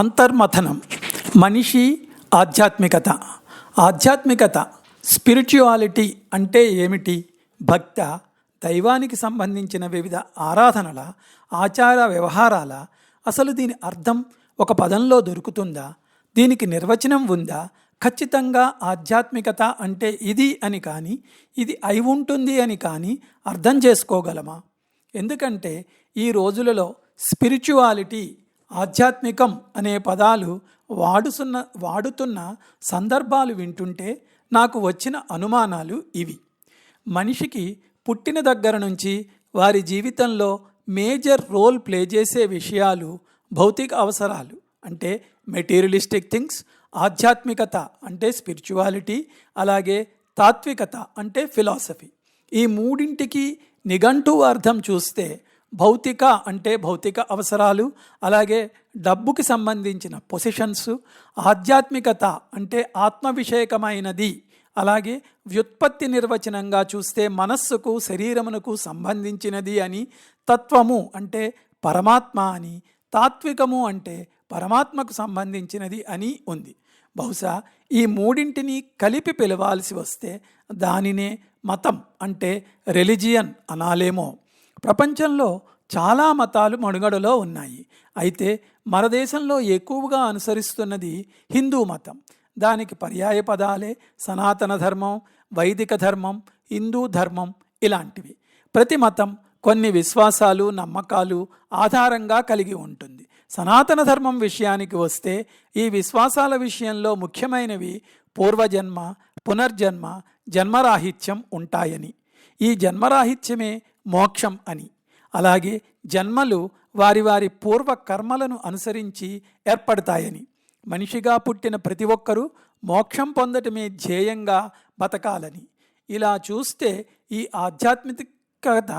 అంతర్మథనం. మనిషి ఆధ్యాత్మికత. ఆధ్యాత్మికత స్పిరిచువాలిటీ అంటే ఏమిటి? భక్త, దైవానికి సంబంధించిన వివిధ ఆరాధనల, ఆచార వ్యవహారాల. అసలు దీని అర్థం ఒక పదంలో దొరుకుతుందా? దీనికి నిర్వచనం ఉందా? ఖచ్చితంగా ఆధ్యాత్మికత అంటే ఇది అని కానీ, ఇది అయి ఉంటుంది అని కానీ అర్థం చేసుకోగలమా? ఎందుకంటే ఈ రోజులలో స్పిరిచువాలిటీ, ఆధ్యాత్మికం అనే పదాలు వాడుతున్న సందర్భాలు వింటుంటే నాకు వచ్చిన అనుమానాలు ఇవి. మనిషికి పుట్టిన దగ్గర నుంచి వారి జీవితంలో మేజర్ రోల్ ప్లే చేసే విషయాలు భౌతిక అవసరాలు అంటే మెటీరియలిస్టిక్ థింగ్స్, ఆధ్యాత్మికత అంటే స్పిరిచువాలిటీ, అలాగే తాత్వికత అంటే ఫిలాసఫీ. ఈ మూడింటికి నిఘంటువు అర్థం చూస్తే భౌతిక అంటే భౌతిక అవసరాలు, అలాగే డబ్బుకి సంబంధించిన పొజిషన్స్. ఆధ్యాత్మికత అంటే ఆత్మ విషయకమైనది, అలాగే వ్యుత్పత్తి నిర్వచనంగా చూస్తే మనస్సుకు శరీరమునకు సంబంధించినది అని. తత్వము అంటే పరమాత్మ అని, తాత్వికము అంటే పరమాత్మకు సంబంధించినది అని ఉంది. బహుశా ఈ మూడింటిని కలిపి పిలవాల్సి వస్తే దానినే మతం అంటే రిలిజియన్ అనాలేమో. ప్రపంచంలో చాలా మతాలు మనుగడలో ఉన్నాయి. అయితే మన దేశంలో ఎక్కువగా అనుసరిస్తున్నది హిందూ మతం. దానికి పర్యాయ పదాలే సనాతన ధర్మం, వైదిక ధర్మం, హిందూ ధర్మం ఇలాంటివి. ప్రతి మతం కొన్ని విశ్వాసాలు, నమ్మకాలు ఆధారంగా కలిగి ఉంటుంది. సనాతన ధర్మం విషయానికి వస్తే ఈ విశ్వాసాల విషయంలో ముఖ్యమైనవి పూర్వజన్మ, పునర్జన్మ, జన్మరాహిత్యం ఉంటాయని, ఈ జన్మరాహిత్యమే మోక్షం అని, అలాగే జన్మలు వారి వారి పూర్వ కర్మలను అనుసరించి ఏర్పడతాయని, మనిషిగా పుట్టిన ప్రతి ఒక్కరూ మోక్షం పొందటమే ధ్యేయంగా బతకాలని. ఇలా చూస్తే ఈ ఆధ్యాత్మికత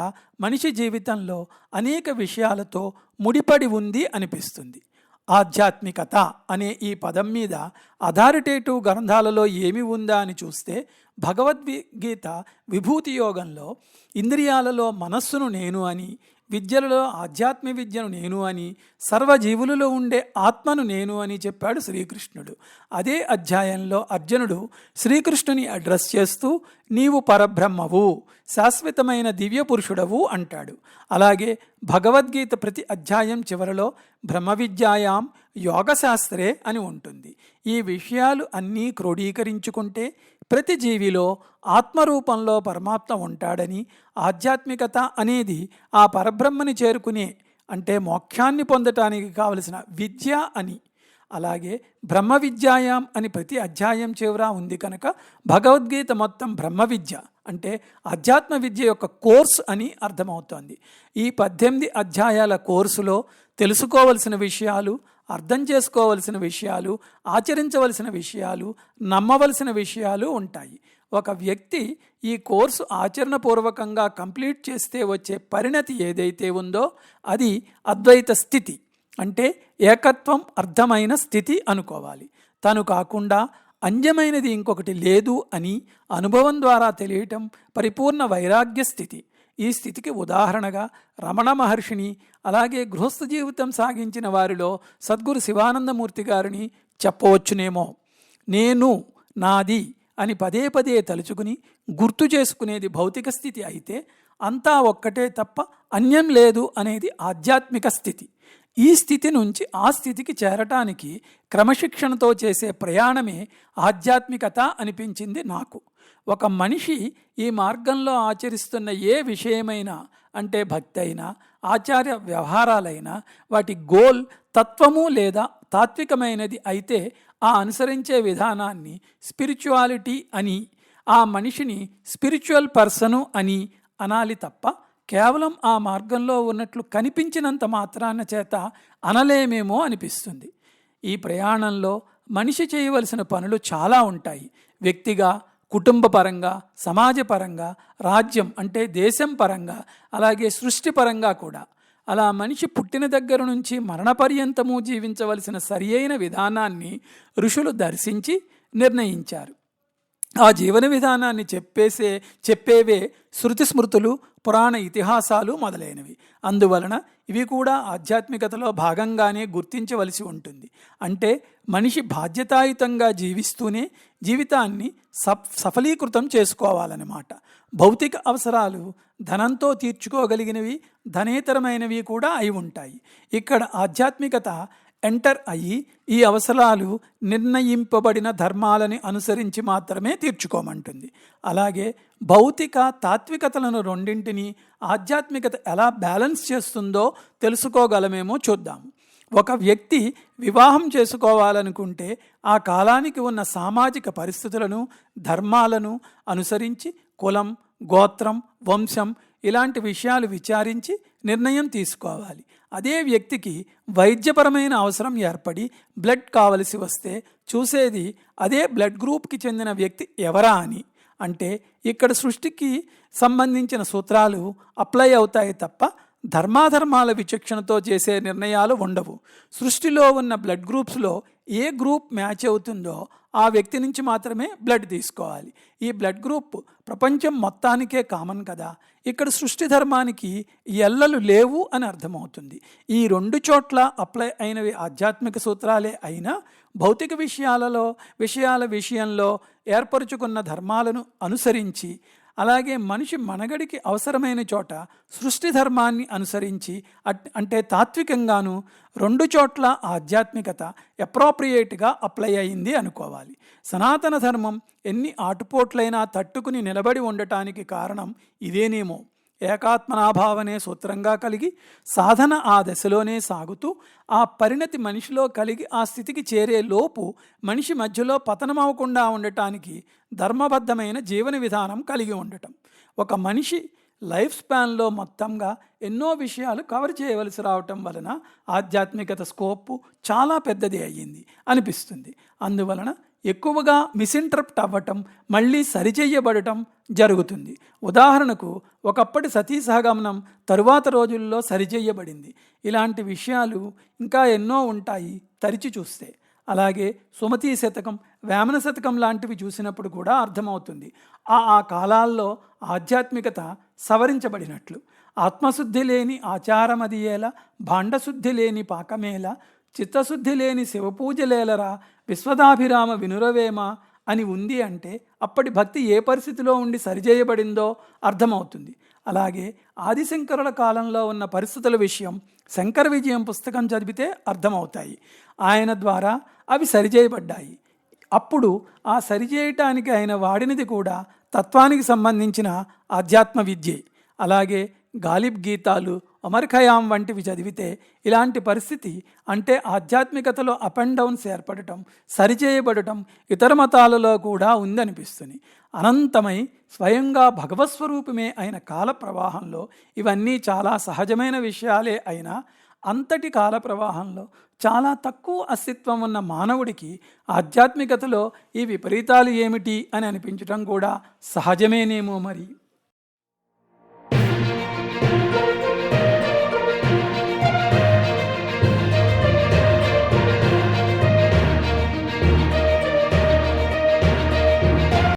మనిషి జీవితంలో అనేక విషయాలతో ముడిపడి ఉంది అనిపిస్తుంది. ఆధ్యాత్మికత అనే ఈ పదం మీద అథారిటేటివ్ గ్రంథాలలో ఏమి ఉందా అని చూస్తే భగవద్గీత విభూతి యోగంలో ఇంద్రియాలలో మనస్సును నేను అని, విద్యలలో ఆధ్యాత్మ విద్యను నేను అని, సర్వజీవులలో ఉండే ఆత్మను నేను అని చెప్పాడు శ్రీకృష్ణుడు. అదే అధ్యాయంలో అర్జునుడు శ్రీకృష్ణుని అడ్రస్ చేస్తూ నీవు పరబ్రహ్మవు, శాశ్వతమైన దివ్య పురుషుడవు అంటాడు. అలాగే భగవద్గీత ప్రతి అధ్యాయం చివరలో బ్రహ్మ విద్యాయాం యోగశాస్త్రే అని ఉంటుంది. ఈ విషయాలు అన్నీ క్రోడీకరించుకుంటే ప్రతి జీవిలో ఆత్మరూపంలో పరమాత్మ ఉంటాడని, ఆధ్యాత్మికత అనేది ఆ పరబ్రహ్మని చేరుకునే అంటే మోక్షాన్ని పొందటానికి కావలసిన విద్య అని, అలాగే బ్రహ్మ విద్యాయాం అని ప్రతి అధ్యాయం చివర ఉంది కనుక భగవద్గీత మొత్తం బ్రహ్మ విద్య అంటే అధ్యాత్మ విద్య యొక్క కోర్సు అని అర్థమవుతోంది. ఈ 18 అధ్యాయాల కోర్సులో తెలుసుకోవలసిన విషయాలు, అర్థం చేసుకోవలసిన విషయాలు, ఆచరించవలసిన విషయాలు, నమ్మవలసిన విషయాలు ఉంటాయి. ఒక వ్యక్తి ఈ కోర్సు ఆచరణపూర్వకంగా కంప్లీట్ చేస్తే వచ్చే పరిణతి ఏదైతే ఉందో అది అద్వైత స్థితి అంటే ఏకత్వం అర్థమైన స్థితి అనుకోవాలి. తను కాకుండా అంజమైనది ఇంకొకటి లేదు అని అనుభవం ద్వారా తెలియటం పరిపూర్ణ వైరాగ్య స్థితి. ఈ స్థితికి ఉదాహరణగా రమణ మహర్షిని, అలాగే గృహస్థ జీవితం సాగించిన వారిలో సద్గురు శివానందమూర్తి గారిని చెప్పవచ్చునేమో. నేను, నాది అని పదే పదే తలుచుకుని గుర్తు చేసుకునేది భౌతిక స్థితి అయితే, అంతా ఒక్కటే తప్ప అన్యం లేదు అనేది ఆధ్యాత్మిక స్థితి. ఈ స్థితి నుంచి ఆ స్థితికి చేరటానికి క్రమశిక్షణతో చేసే ప్రయాణమే ఆధ్యాత్మికత అనిపించింది నాకు. ఒక మనిషి ఈ మార్గంలో ఆచరిస్తున్న ఏ విషయమైనా అంటే భక్తి అయినా, ఆచార్య వ్యవహారాలైనా వాటి గోల్ తత్వము లేదా తాత్వికమైనది అయితే ఆ అనుసరించే విధానాన్ని స్పిరిచువాలిటీ అని, ఆ మనిషిని స్పిరిచువల్ పర్సను అని అనాలి తప్ప కేవలం ఆ మార్గంలో ఉన్నట్లు కనిపించినంత మాత్రాన చేత అనలేమేమో అనిపిస్తుంది. ఈ ప్రయాణంలో మనిషి చేయవలసిన పనులు చాలా ఉంటాయి. వ్యక్తిగా, కుటుంబపరంగా, సమాజపరంగా, రాజ్యం అంటే దేశం పరంగా, అలాగే సృష్టి పరంగా కూడా. అలా మనిషి పుట్టిన దగ్గర నుంచి మరణపర్యంతము జీవించవలసిన సరి అయిన విధానాన్ని ఋషులు దర్శించి నిర్ణయించారు. ఆ జీవన విధానాన్ని చెప్పేవే శృతి స్మృతులు, పురాణ ఇతిహాసాలు మొదలైనవి. అందువలన ఇవి కూడా ఆధ్యాత్మికతలో భాగంగానే గుర్తించవలసి ఉంటుంది. అంటే మనిషి బాధ్యతాయుతంగా జీవిస్తూనే జీవితాన్ని సఫలీకృతం చేసుకోవాలన్నమాట. భౌతిక అవసరాలు ధనంతో తీర్చుకోగలిగినవి, ధనేతరమైనవి కూడా అయి ఉంటాయి. ఇక్కడ ఆధ్యాత్మికత ఎంటర్ అయ్యి ఈ అవసరాలు నిర్ణయింపబడిన ధర్మాలని అనుసరించి మాత్రమే తీర్చుకోమంటుంది. అలాగే భౌతిక తాత్వికతలను రెండింటినీ ఆధ్యాత్మికత ఎలా బ్యాలెన్స్ చేస్తుందో తెలుసుకోగలమేమో చూద్దాం. ఒక వ్యక్తి వివాహం చేసుకోవాలనుకుంటే ఆ కాలానికి ఉన్న సామాజిక పరిస్థితులను, ధర్మాలను అనుసరించి కులం, గోత్రం, వంశం ఇలాంటి విషయాలు విచారించి నిర్ణయం తీసుకోవాలి. అదే వ్యక్తికి వైద్యపరమైన అవసరం ఏర్పడి బ్లడ్ కావలసి వస్తే చూసేది అదే బ్లడ్ గ్రూప్కి చెందిన వ్యక్తి ఎవరా అని. అంటే ఇక్కడ సృష్టికి సంబంధించిన సూత్రాలు అప్లై అవుతాయి తప్ప ధర్మాధర్మాల విచక్షణతో చేసే నిర్ణయాలు ఉండవు. సృష్టిలో ఉన్న బ్లడ్ గ్రూప్స్లో ఏ గ్రూప్ మ్యాచ్ అవుతుందో ఆ వ్యక్తి నుంచి మాత్రమే బ్లడ్ తీసుకోవాలి. ఈ బ్లడ్ గ్రూప్ ప్రపంచం మొత్తానికే కామన్ కదా. ఇక్కడ సృష్టి ధర్మానికి ఎల్లలు లేవు అని అర్థమవుతుంది. ఈ రెండు చోట్ల అప్లై అయినవి ఆధ్యాత్మిక సూత్రాలే అయినా భౌతిక విషయాల విషయంలో ఏర్పరచుకున్న ధర్మాలను అనుసరించి, అలాగే మనిషి మనగడికి అవసరమైన చోట సృష్టి ధర్మాన్ని అనుసరించి అంటే తాత్వికంగాను రెండు చోట్ల ఆధ్యాత్మికత అప్రోప్రియేట్గా అప్లై అయింది అనుకోవాలి. సనాతన ధర్మం ఎన్ని ఆటుపోట్లైనా తట్టుకుని నిలబడి ఉండటానికి కారణం ఇదేనేమో. ఏకాత్మనాభావనే సూత్రంగా కలిగి సాధన ఆ దశలోనే సాగుతూ ఆ పరిణతి మనిషిలో కలిగి ఆ స్థితికి చేరే లోపు మనిషి మధ్యలో పతనమవకుండా ఉండటానికి ధర్మబద్ధమైన జీవన విధానం కలిగి ఉండటం. ఒక మనిషి లైఫ్ స్పాన్లో మొత్తంగా ఎన్నో విషయాలు కవర్ చేయవలసి రావటం వలన ఆధ్యాత్మికత స్కోప్ చాలా పెద్దది అయ్యింది అనిపిస్తుంది. అందువలన ఎక్కువగా మిస్ఇంటర్ప్ట్ అవ్వటం, మళ్ళీ సరిచెయ్యబడటం జరుగుతుంది. ఉదాహరణకు ఒకప్పటి సతీ సహగమనం తరువాత రోజుల్లో సరిచెయ్యబడింది. ఇలాంటి విషయాలు ఇంకా ఎన్నో ఉంటాయి తరిచి చూస్తే. అలాగే సుమతీ శతకం, వేమన శతకం లాంటివి చూసినప్పుడు కూడా అర్థమవుతుంది ఆ కాలాల్లో ఆధ్యాత్మికత సవరించబడినట్లు. ఆత్మశుద్ధి లేని ఆచారమదియేలా, భాండశుద్ధి లేని పాకమేలా, చిత్తశుద్ధి లేని శివపూజలేలరా, విశ్వదాభిరామ వినురవేమ అని ఉంది. అంటే అప్పటి భక్తి ఏ పరిస్థితిలో ఉండి సరిచేయబడిందో అర్థమవుతుంది. అలాగే ఆదిశంకరుల కాలంలో ఉన్న పరిస్థితుల విషయం శంకర విజయం పుస్తకం చదివితే అర్థమవుతాయి. ఆయన ద్వారా అవి సరిచేయబడ్డాయి. అప్పుడు ఆ సరిచేయటానికి ఆయన వాడినది కూడా తత్వానికి సంబంధించిన ఆధ్యాత్మ విద్యే. అలాగే గాలిబ్ గీతాలు, అమర్ ఖయాం వంటివి చదివితే ఇలాంటి పరిస్థితి అంటే ఆధ్యాత్మికతలో అప్ అండ్ డౌన్స్ ఏర్పడటం, సరిచేయబడటం ఇతర మతాలలో కూడా ఉందనిపిస్తుంది. అనంతమై స్వయంగా భగవత్స్వరూపమే అయిన కాల ప్రవాహంలో ఇవన్నీ చాలా సహజమైన విషయాలే అయినా అంతటి కాల ప్రవాహంలో చాలా తక్కువ అస్తిత్వం ఉన్న మానవుడికి ఆధ్యాత్మికతలో ఈ విపరీతాలు ఏమిటి అని అనిపించటం కూడా సహజమేనేమో మరి.